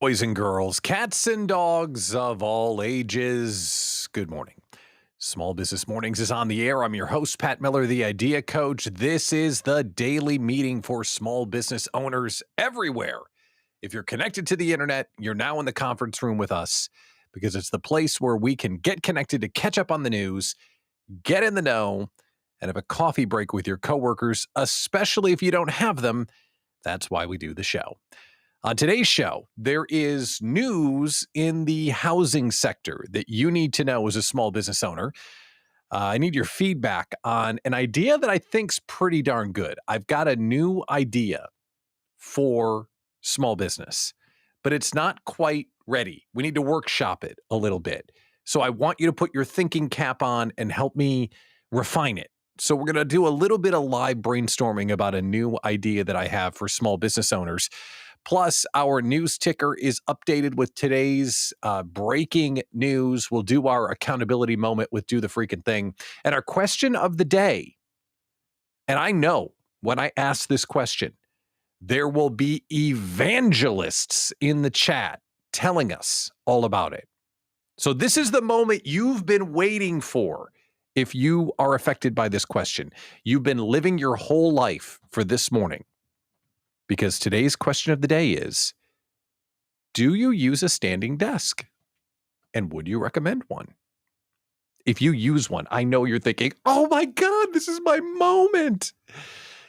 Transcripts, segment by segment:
Boys and girls, cats and dogs of all ages, good morning. Small Business Mornings is on the air. I'm your host, Pat Miller, the Idea Coach. This is the daily meeting for small business owners everywhere. If you're connected to the internet, you're now in the conference room with us because it's the place where we can get connected to catch up on the news, get in the know, and have a coffee break with your coworkers, especially if you don't have them. That's why we do the show. On today's show, there is news in the housing sector that you need to know as a small business owner. I need your feedback on an idea that I think's pretty darn good. I've got a new idea for small business, but it's not quite ready. We need to workshop it a little bit. So I want you to put your thinking cap on and help me refine it. So we're going to do a little bit of live brainstorming about a new idea that I have for small business owners. Plus, our news ticker is updated with today's breaking news. We'll do our accountability moment with Do the Freaking Thing. And our question of the day, and I know when I ask this question, there will be evangelists in the chat telling us all about it. So this is the moment you've been waiting for. If you are affected by this question, you've been living your whole life for this morning. Because today's question of the day is, do you use a standing desk? And would you recommend one? If you use one, I know you're thinking, oh my God, this is my moment.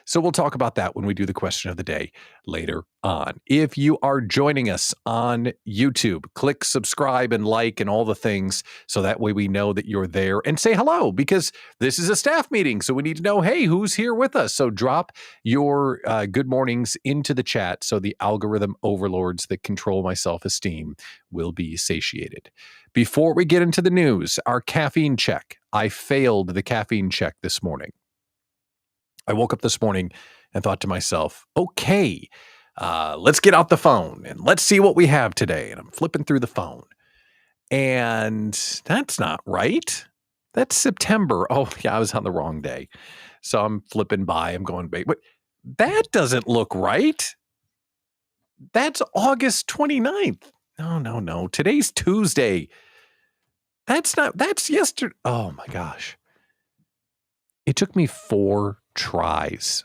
So we'll talk about that when we do the question of the day later on. If you are joining us on YouTube, click subscribe and like and all the things so that way we know that you're there, and say hello, because this is a staff meeting. So we need to know, hey, who's here with us? So drop your good mornings into the chat so the algorithm overlords that control my self-esteem will be satiated. Before we get into the news, our caffeine check. I failed the caffeine check this morning. I woke up this morning and thought to myself, okay, let's get out the phone and let's see what we have today. And I'm flipping through the phone. And that's not right. That's September. Oh, yeah, I was on the wrong day. So I'm flipping by. I'm going, wait, that doesn't look right. That's August 29th. No. Today's Tuesday. That's yesterday. Oh, my gosh. It took me 4 tries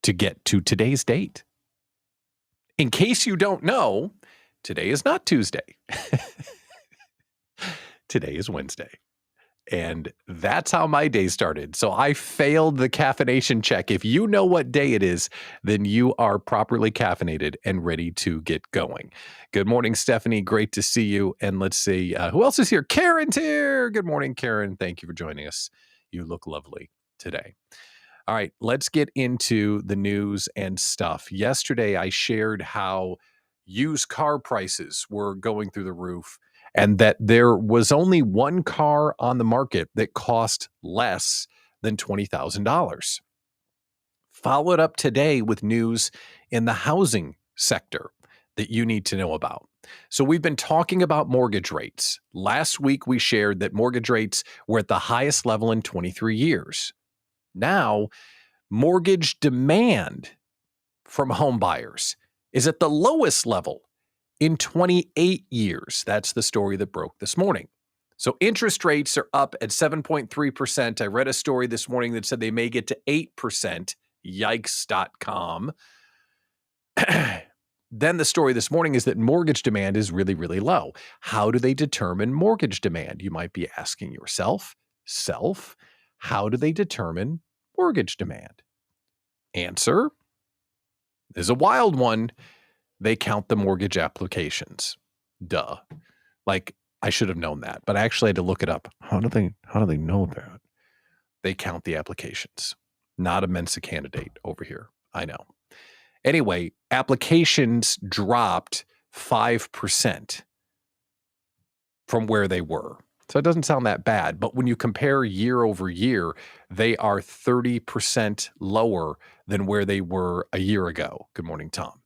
to get to today's date. In case you don't know, today is not Tuesday. Today is Wednesday. And that's how my day started. So I failed the caffeination check. If you know what day it is, then you are properly caffeinated and ready to get going. Good morning, Stephanie. Great to see you. And let's see, who else is here? Karen's here. Good morning, Karen. Thank you for joining us. You look lovely today. All right, let's get into the news and stuff. Yesterday, I shared how used car prices were going through the roof and that there was only one car on the market that cost less than $20,000. Followed up today with news in the housing sector that you need to know about. So we've been talking about mortgage rates. Last week, we shared that mortgage rates were at the highest level in 23 years. Now, mortgage demand from home buyers is at the lowest level in 28 years. That's the story that broke this morning. So interest rates are up at 7.3%. I read a story this morning that said they may get to 8%. Yikes.com. Then the story this morning is that mortgage demand is really, really low. How do they determine mortgage demand? You might be asking yourself, how do they determine mortgage demand? Answer is a wild one. They count the mortgage applications. Duh. Like, I should have known that, but I actually had to look it up. How do they know that? They count the applications. Not a Mensa candidate over here. I know. Anyway, applications dropped 5% from where they were. So it doesn't sound that bad. But when you compare year over year, they are 30% lower than where they were a year ago. Good morning, Tom.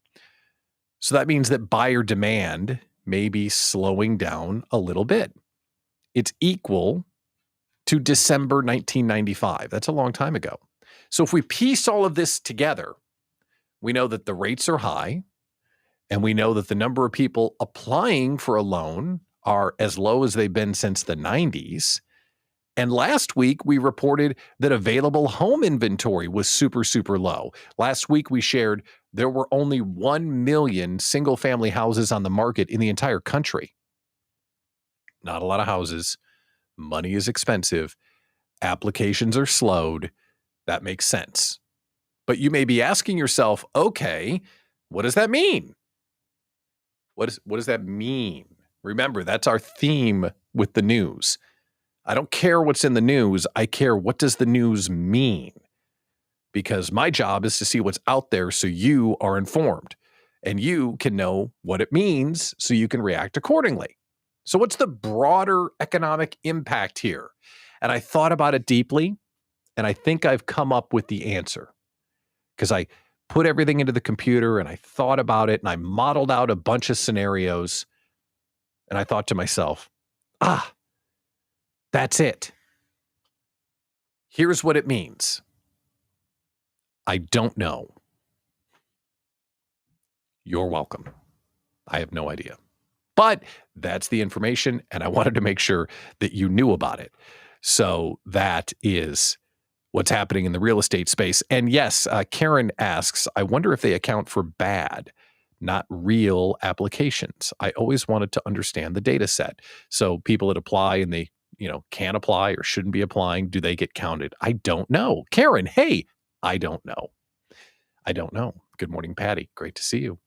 So that means that buyer demand may be slowing down a little bit. It's equal to December 1995. That's a long time ago. So if we piece all of this together, we know that the rates are high. And we know that the number of people applying for a loan are as low as they've been since the 90s. And last week, we reported that available home inventory was super, super low. Last week, we shared there were only 1 million single-family houses on the market in the entire country. Not a lot of houses. Money is expensive. Applications are slowed. That makes sense. But you may be asking yourself, okay, what does that mean? What does that mean? Remember, that's our theme with the news. I don't care what's in the news. I care what does the news mean? Because my job is to see what's out there so you are informed and you can know what it means so you can react accordingly. So what's the broader economic impact here? And I thought about it deeply, and I think I've come up with the answer because I put everything into the computer and I thought about it and I modeled out a bunch of scenarios. And I thought to myself, that's it. Here's what it means. I don't know. You're welcome. I have no idea. But that's the information, and I wanted to make sure that you knew about it. So that is what's happening in the real estate space. And yes, Karen asks, I wonder if they account for bad, not real applications. I always wanted to understand the data set. So people that apply and they, can't apply or shouldn't be applying, do they get counted? I don't know. Karen, hey, I don't know. I don't know. Good morning, Patty. Great to see you.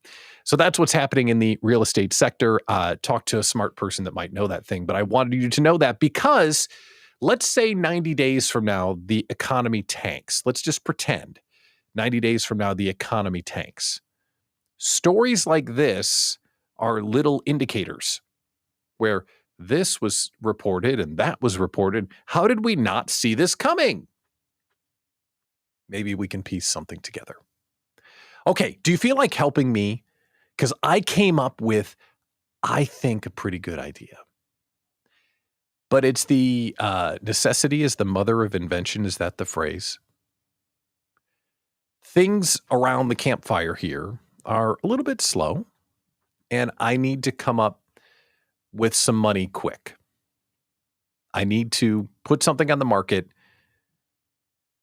So that's what's happening in the real estate sector. Talk to a smart person that might know that thing. But I wanted you to know that because let's say 90 days from now, the economy tanks. Let's just pretend 90 days from now, the economy tanks. Stories like this are little indicators where this was reported and that was reported. How did we not see this coming? Maybe we can piece something together. Okay, do you feel like helping me? Because I came up with, I think, a pretty good idea. But it's the necessity is the mother of invention. Is that the phrase? Things around the campfire here are a little bit slow, and I need to come up with some money quick. I need to put something on the market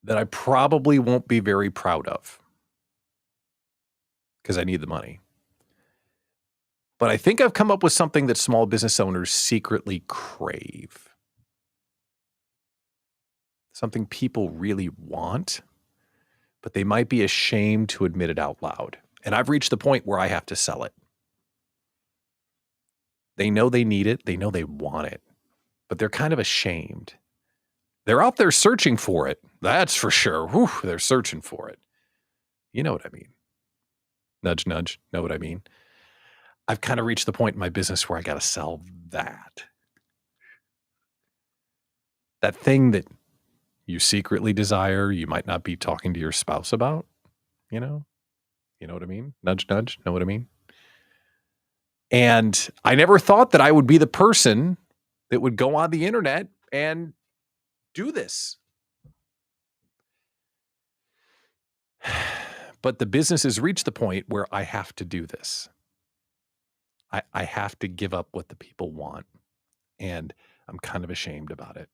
that I probably won't be very proud of because I need the money. But I think I've come up with something that small business owners secretly crave. Something people really want, but they might be ashamed to admit it out loud. And I've reached the point where I have to sell it. They know they need it. They know they want it, but they're kind of ashamed. They're out there searching for it. That's for sure. Whew, they're searching for it. You know what I mean? Nudge, nudge. Know what I mean? I've kind of reached the point in my business where I got to sell that. That thing that you secretly desire, you might not be talking to your spouse about, You know what I mean? Nudge, nudge. Know what I mean? And I never thought that I would be the person that would go on the internet and do this. But the business has reached the point where I have to do this. I have to give up what the people want. And I'm kind of ashamed about it.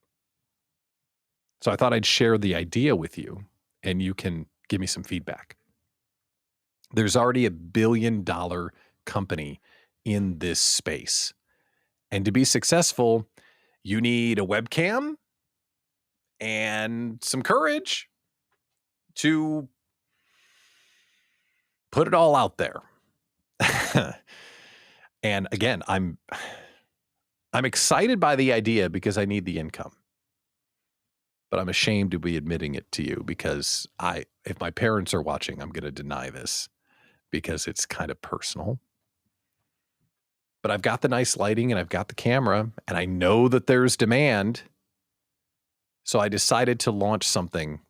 So I thought I'd share the idea with you and you can give me some feedback. There's already $1 billion company in this space. And to be successful, you need a webcam and some courage to put it all out there. And again, I'm excited by the idea because I need the income. But I'm ashamed to be admitting it to you because if my parents are watching, I'm going to deny this because it's kind of personal. But I've got the nice lighting and I've got the camera and I know that there's demand. So I decided to launch something.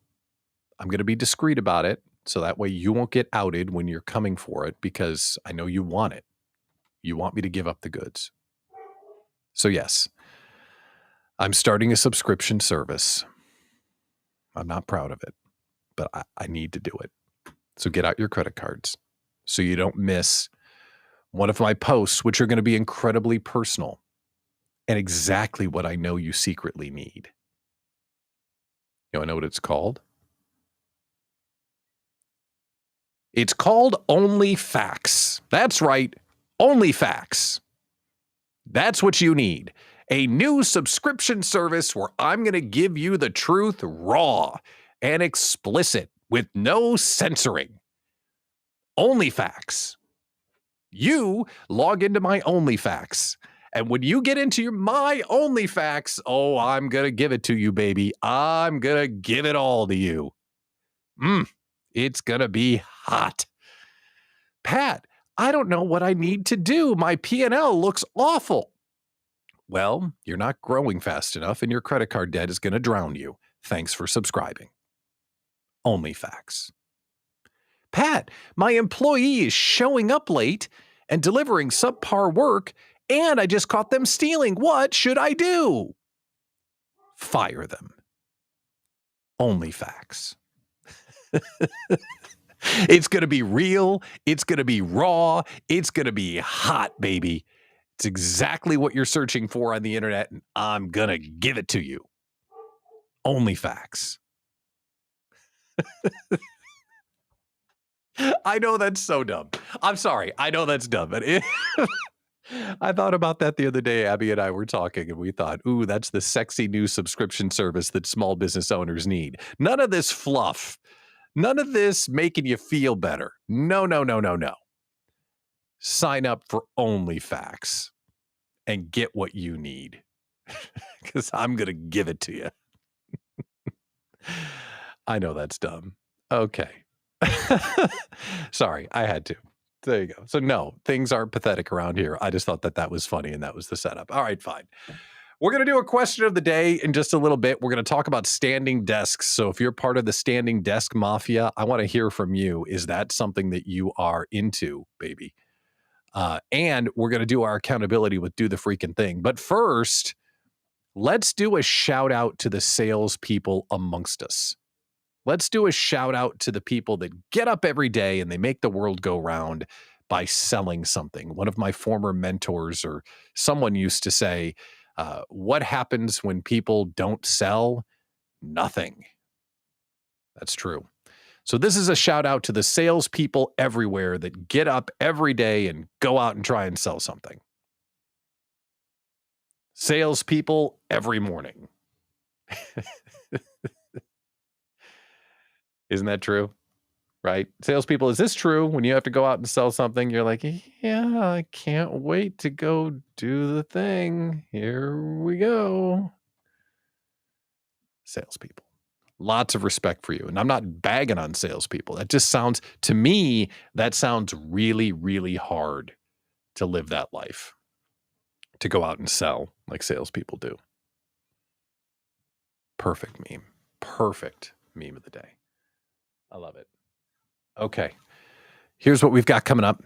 I'm going to be discreet about it. So that way you won't get outed when you're coming for it because I know you want it. You want me to give up the goods. So yes, I'm starting a subscription service. I'm not proud of it, but I need to do it. So get out your credit cards so you don't miss one of my posts, which are going to be incredibly personal and exactly what I know you secretly need. You want to know what it's called? It's called Only Facts. That's right, Only Facts. That's what you need. A new subscription service where I'm going to give you the truth raw and explicit with no censoring. Only Facts. You log into my OnlyFacts. And when you get into my OnlyFacts, oh, I'm going to give it to you, baby. I'm going to give it all to you. It's going to be hot. Pat, I don't know what I need to do. My P&L looks awful. Well, you're not growing fast enough and your credit card debt is going to drown you. Thanks for subscribing. OnlyFacts. Pat, my employee is showing up late and delivering subpar work, and I just caught them stealing. What should I do? Fire them. OnlyFacts. It's going to be real. It's going to be raw. It's going to be hot, baby. It's exactly what you're searching for on the internet, and I'm going to give it to you. OnlyFacts. I know that's so dumb. I'm sorry. I know that's dumb. But I thought about that the other day. Abby and I were talking, and we thought, ooh, that's the sexy new subscription service that small business owners need. None of this fluff. None of this making you feel better. No. Sign up for OnlyFacts and get what you need because I'm going to give it to you. I know that's dumb. Okay. Sorry, I had to. There you go. So no, things aren't pathetic around here. I just thought that was funny and that was the setup. All right, fine. We're going to do a question of the day in just a little bit. We're going to talk about standing desks. So if you're part of the standing desk mafia, I want to hear from you. Is that something that you are into, baby? And we're going to do our accountability with Do the Freaking Thing. But first, let's do a shout out to the salespeople amongst us. Let's do a shout out to the people that get up every day and they make the world go round by selling something. One of my former mentors or someone used to say, what happens when people don't sell? Nothing. That's true. So this is a shout out to the salespeople everywhere that get up every day and go out and try and sell something. Salespeople every morning. Isn't that true? Right? Salespeople, is this true? When you have to go out and sell something, you're like, yeah, I can't wait to go do the thing. Here we go. Salespeople. Lots of respect for you. And I'm not bagging on salespeople. That just sounds, to me, that sounds really, really hard to live that life. To go out and sell like salespeople do. Perfect meme. Perfect meme of the day. I love it. Okay. Here's what we've got coming up.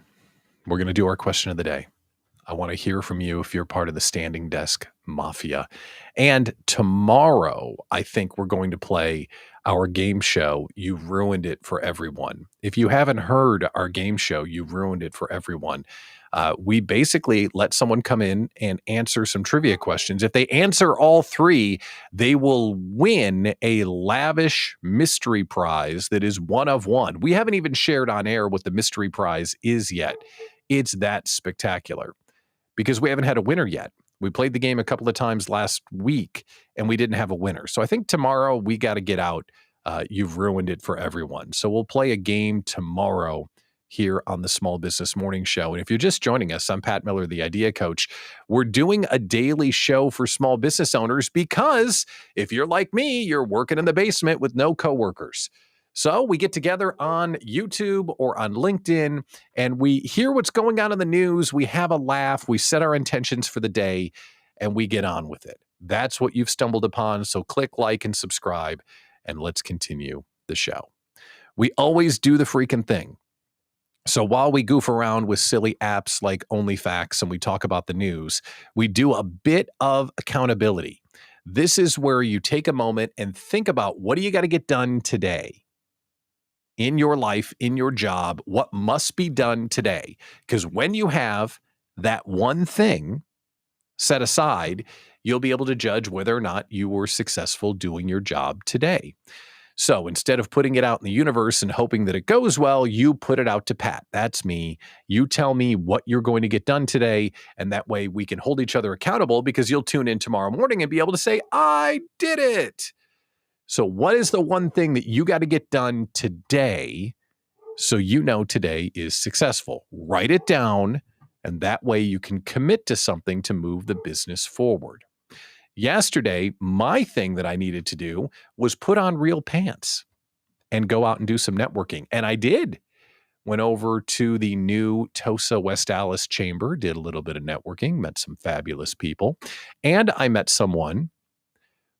We're going to do our question of the day. I want to hear from you if you're part of the standing desk mafia. And tomorrow, I think we're going to play our game show, You've Ruined It for Everyone. If you haven't heard our game show, You've Ruined It for Everyone, we basically let someone come in and answer some trivia questions. If they answer all three, they will win a lavish mystery prize that is one of one. We haven't even shared on air what the mystery prize is yet. It's that spectacular because we haven't had a winner yet. We played the game a couple of times last week and we didn't have a winner. So I think tomorrow we got to get out. You've ruined it for everyone. So we'll play a game tomorrow here on the Small Business Morning Show. And if you're just joining us, I'm Pat Miller, the Idea Coach. We're doing a daily show for small business owners because if you're like me, you're working in the basement with no coworkers. So we get together on YouTube or on LinkedIn and we hear what's going on in the news. We have a laugh. We set our intentions for the day and we get on with it. That's what you've stumbled upon. So click like and subscribe and let's continue the show. We always do the freaking thing. So while we goof around with silly apps like OnlyFacts and we talk about the news, we do a bit of accountability. This is where you take a moment and think about what do you got to get done today? in your life, in your job, what must be done today. Because when you have that one thing set aside, you'll be able to judge whether or not you were successful doing your job today. So instead of putting it out in the universe and hoping that it goes well, you put it out to Pat. That's me. You tell me what you're going to get done today. And that way we can hold each other accountable, because you'll tune in tomorrow morning and be able to say, I did it. So what is the one thing that you got to get done today so you know today is successful? Write it down, and that way you can commit to something to move the business forward. Yesterday, my thing that I needed to do was put on real pants and go out and do some networking. And I did. Went over to the new TOSA West Allis chamber, did a little bit of networking, met some fabulous people. And I met someone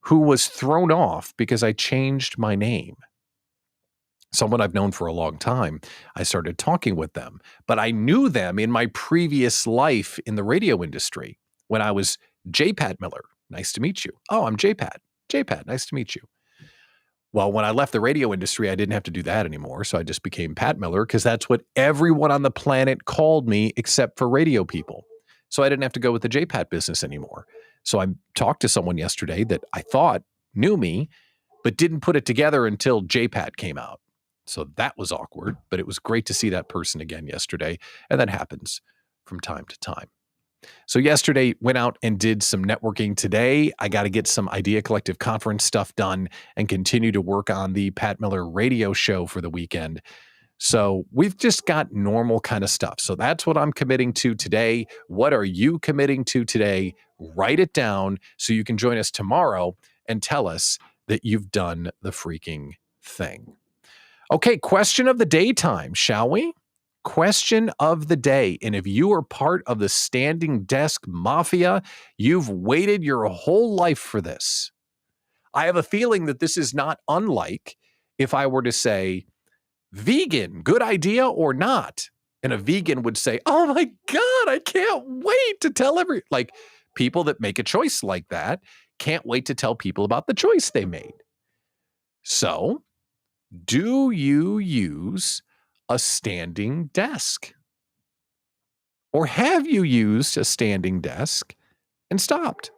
who was thrown off because I changed my name. Someone I've known for a long time. I started talking with them, but I knew them in my previous life in the radio industry when I was J. Pat Miller. Nice to meet you. Oh, I'm J. Pat. J. Pat, nice to meet you. Well, when I left the radio industry, I didn't have to do that anymore. So I just became Pat Miller, because that's what everyone on the planet called me except for radio people. So I didn't have to go with the J. Pat business anymore. So I talked to someone yesterday that I thought knew me, but didn't put it together until J. Pat came out. So that was awkward, but it was great to see that person again yesterday. And that happens from time to time. So yesterday, went out and did some networking. Today, I got to get some Idea Collective conference stuff done and continue to work on the Pat Miller radio show for the weekend. So we've just got normal kind of stuff. So that's what I'm committing to today. What are you committing to today? Write it down so you can join us tomorrow and tell us that you've done the freaking thing. Okay, question of the day time, shall we? Question of the day. And if you are part of the standing desk mafia, you've waited your whole life for this. I have a feeling that this is not unlike if I were to say, vegan, good idea or not? And a vegan would say, oh my God, I can't wait to tell like people that make a choice like that can't wait to tell people about the choice they made. So, do you use a standing desk? Or have you used a standing desk and stopped?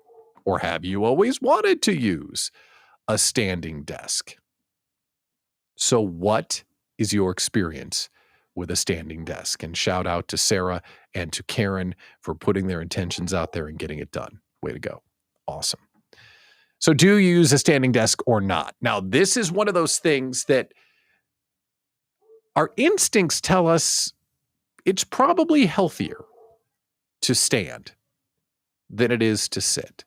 Or have you always wanted to use a standing desk? So what is your experience with a standing desk? And shout out to Sarah and to Karen for putting their intentions out there and getting it done. Way to go. Awesome. So do you use a standing desk or not? Now, this is one of those things that our instincts tell us it's probably healthier to stand than it is to sit.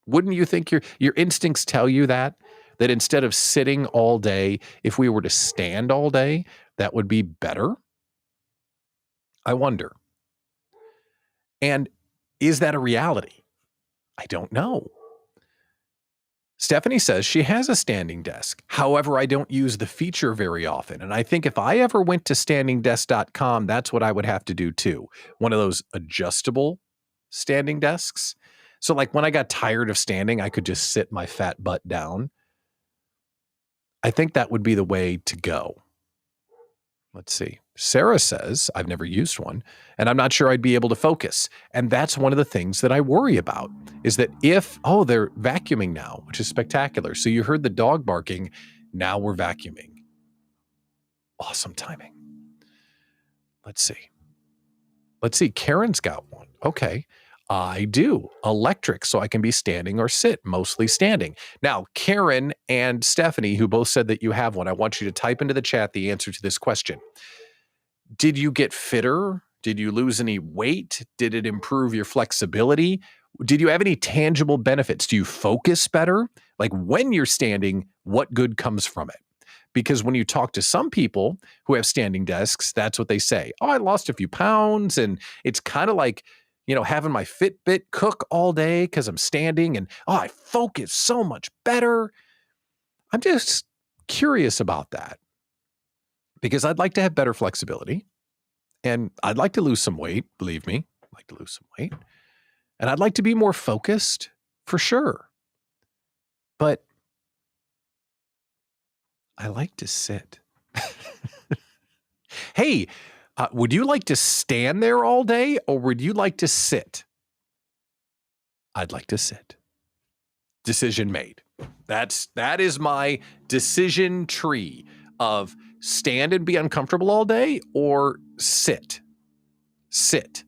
Wouldn't you think your instincts tell you that instead of sitting all day, if we were to stand all day, that would be better? I wonder. And is that a reality? I don't know. Stephanie says she has a standing desk. However, I don't use the feature very often. And I think if I ever went to standingdesk.com, that's what I would have to do too. One of those adjustable standing desks. So like when I got tired of standing, I could just sit my fat butt down. I think that would be the way to go. Let's see. Sarah says, I've never used one, and I'm not sure I'd be able to focus. And that's one of the things that I worry about is that they're vacuuming now, which is spectacular. So you heard the dog barking. Now we're vacuuming. Awesome timing. Let's see. Karen's got one. Okay. I do. Electric, so I can be standing or sit, mostly standing. Now, Karen and Stephanie, who both said that you have one, I want you to type into the chat the answer to this question. Did you get fitter? Did you lose any weight? Did it improve your flexibility? Did you have any tangible benefits? Do you focus better? Like when you're standing, what good comes from it? Because when you talk to some people who have standing desks, that's what they say. Oh, I lost a few pounds. And it's kind of like, having my Fitbit cook all day because I'm standing and, I focus so much better. I'm just curious about that because I'd like to have better flexibility and I'd like to lose some weight. Believe me, I'd like to lose some weight and I'd like to be more focused for sure. But I like to sit. Hey, would you like to stand there all day or would you like to sit? I'd like to sit. Decision made. That is my decision tree of stand and be uncomfortable all day or sit. Sit.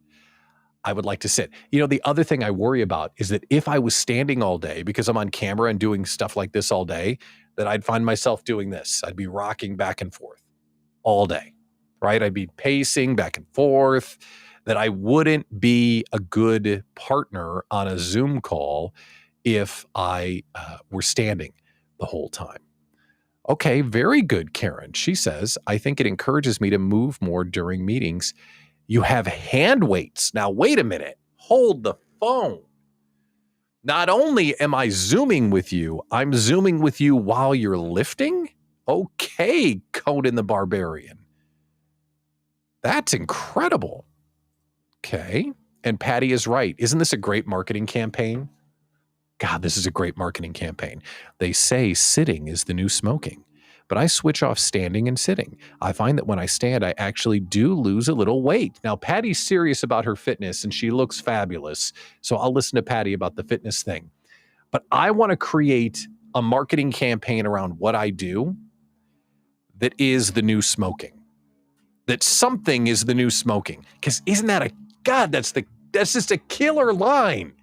I would like to sit. You know, the other thing I worry about is that if I was standing all day because I'm on camera and doing stuff like this all day, that I'd find myself doing this. I'd be rocking back and forth all day, right? I'd be pacing back and forth, that I wouldn't be a good partner on a Zoom call if I were standing the whole time. Okay, very good, Karen. She says, I think it encourages me to move more during meetings. You have hand weights. Now, wait a minute. Hold the phone. Not only am I Zooming with you, I'm Zooming with you while you're lifting? Okay, Conan the Barbarian. That's incredible. Okay. And Patty is right. Isn't this a great marketing campaign? God, this is a great marketing campaign. They say sitting is the new smoking, but I switch off standing and sitting. I find that when I stand, I actually do lose a little weight. Now, Patty's serious about her fitness and she looks fabulous. So I'll listen to Patty about the fitness thing. But I want to create a marketing campaign around what I do that is the new smoking. That something is the new smoking. Because isn't that that's just a killer line.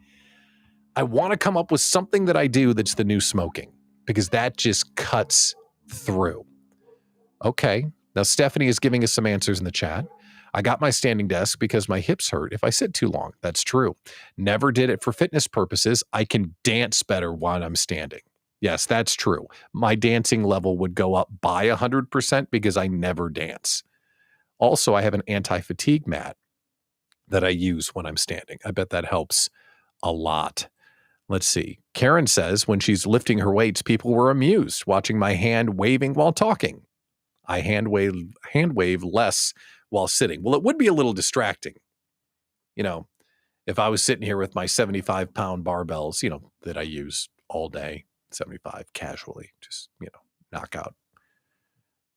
I want to come up with something that I do that's the new smoking because that just cuts through. Okay. Now, Stephanie is giving us some answers in the chat. I got my standing desk because my hips hurt if I sit too long. That's true. Never did it for fitness purposes. I can dance better while I'm standing. Yes, that's true. My dancing level would go up by 100% because I never dance. Also, I have an anti-fatigue mat that I use when I'm standing. I bet that helps a lot. Let's see. Karen says when she's lifting her weights, people were amused watching my hand waving while talking. I hand wave less while sitting. Well, it would be a little distracting. You know, if I was sitting here with my 75-pound barbells, that I use all day, 75 casually, just, knock out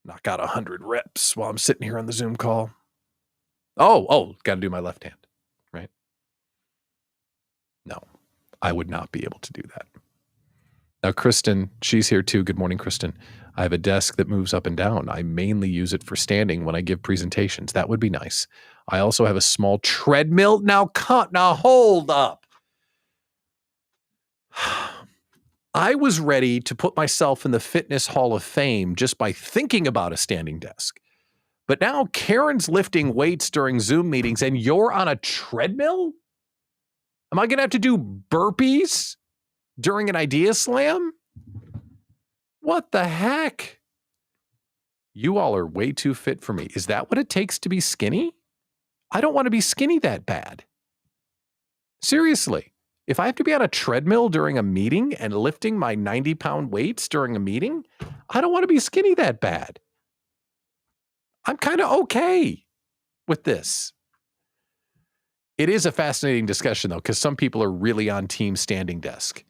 100 reps while I'm sitting here on the Zoom call. Oh, got to do my left hand, right? No, I would not be able to do that. Now, Kristen, she's here too. Good morning, Kristen. I have a desk that moves up and down. I mainly use it for standing when I give presentations. That would be nice. I also have a small treadmill. Now hold up. I was ready to put myself in the Fitness Hall of Fame just by thinking about a standing desk. But now Karen's lifting weights during Zoom meetings and you're on a treadmill? Am I going to have to do burpees during an idea slam? What the heck? You all are way too fit for me. Is that what it takes to be skinny? I don't want to be skinny that bad. Seriously, if I have to be on a treadmill during a meeting and lifting my 90-pound weights during a meeting, I don't want to be skinny that bad. I'm kind of okay with this. It is a fascinating discussion, though, because some people are really on team standing desk.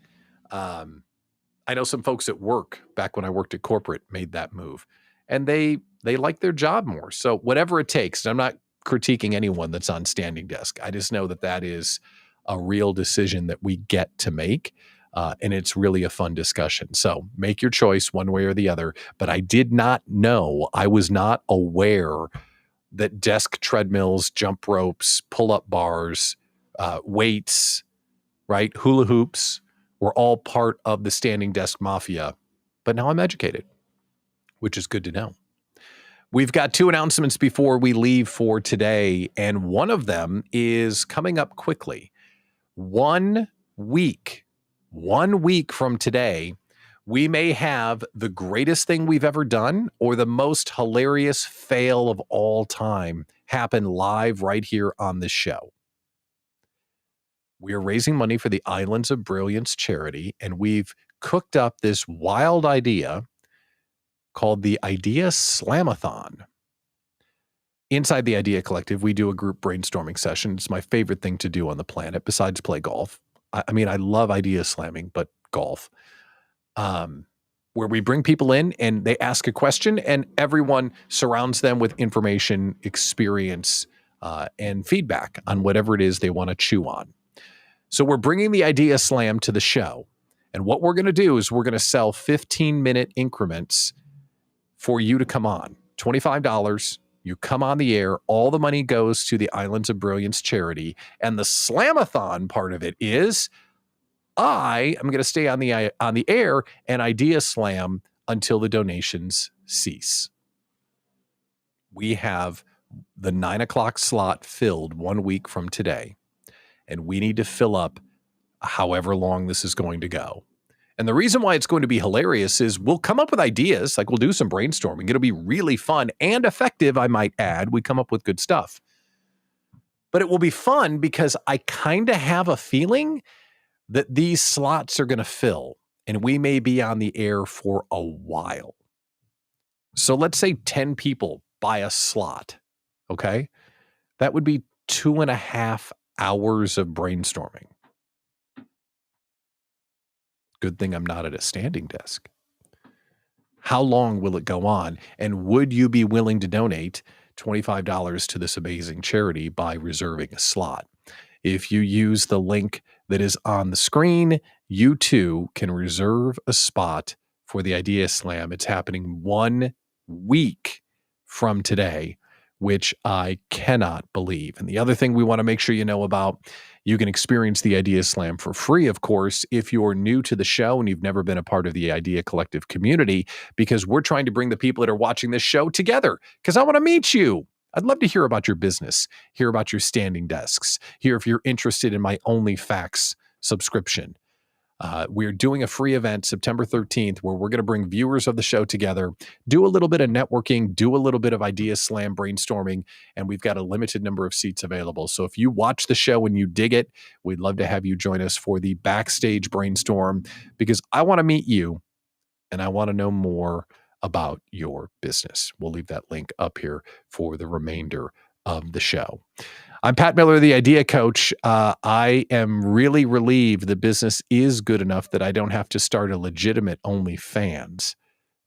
I know some folks at work, back when I worked at corporate, made that move. And they like their job more. So whatever it takes, I'm not critiquing anyone that's on standing desk. I just know that is a real decision that we get to make. And it's really a fun discussion. So make your choice one way or the other. But I did not know, I was not aware that desk treadmills, jump ropes, pull-up bars, weights, right, hula hoops were all part of the standing desk mafia. But now I'm educated, which is good to know. We've got two announcements before we leave for today, and one of them is coming up quickly. 1 week from today, we may have the greatest thing we've ever done or the most hilarious fail of all time happen live right here on this show. We are raising money for the Islands of Brilliance charity, and we've cooked up this wild idea called the Idea Slamathon. Inside the Idea Collective, we do a group brainstorming session. It's my favorite thing to do on the planet besides play golf. I mean, I love idea slamming, but golf. where we bring people in and they ask a question and everyone surrounds them with information, experience, and feedback on whatever it is they want to chew on. So we're bringing the Idea Slam to the show. And what we're going to do is we're going to sell 15-minute increments for you to come on. $25. You come on the air. All the money goes to the Islands of Brilliance charity. And the Slamathon part of it is I am going to stay on the air and Idea Slam until the donations cease. We have the 9 o'clock slot filled 1 week from today, and we need to fill up however long this is going to go. And the reason why it's going to be hilarious is we'll come up with ideas, like we'll do some brainstorming. It'll be really fun and effective, I might add. We come up with good stuff. But it will be fun because I kind of have a feeling that these slots are going to fill, and we may be on the air for a while. So let's say 10 people buy a slot, okay? That would be 2.5 hours of brainstorming. Good thing I'm not at a standing desk. How long will it go on? And would you be willing to donate $25 to this amazing charity by reserving a slot? If you use the link that is on the screen, you too can reserve a spot for the Idea Slam. It's happening 1 week from today, which I cannot believe. And the other thing we want to make sure you know about, you can experience the Idea Slam for free, of course, if you're new to the show and you've never been a part of the Idea Collective community, because we're trying to bring the people that are watching this show together, because I want to meet you. I'd love to hear about your business, hear about your standing desks, hear if you're interested in my OnlyFacts subscription. We're doing a free event September 13th where we're going to bring viewers of the show together, do a little bit of networking, do a little bit of Idea Slam brainstorming, and we've got a limited number of seats available. So if you watch the show and you dig it, we'd love to have you join us for the backstage brainstorm, because I want to meet you and I want to know more about your business. We'll leave that link up here for the remainder of the show. I'm Pat Miller, the Idea Coach. I am really relieved the business is good enough that I don't have to start a legitimate OnlyFans.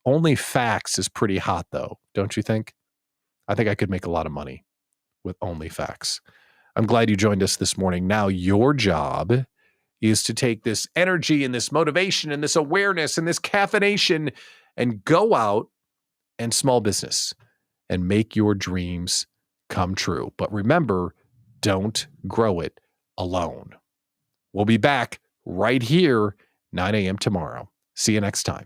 OnlyFacts is pretty hot, though, don't you think? I think I could make a lot of money with OnlyFacts. I'm glad you joined us this morning. Now your job is to take this energy and this motivation and this awareness and this caffeination and go out and small business and make your dreams come true. But remember, don't grow it alone. We'll be back right here, 9 a.m. tomorrow. See you next time.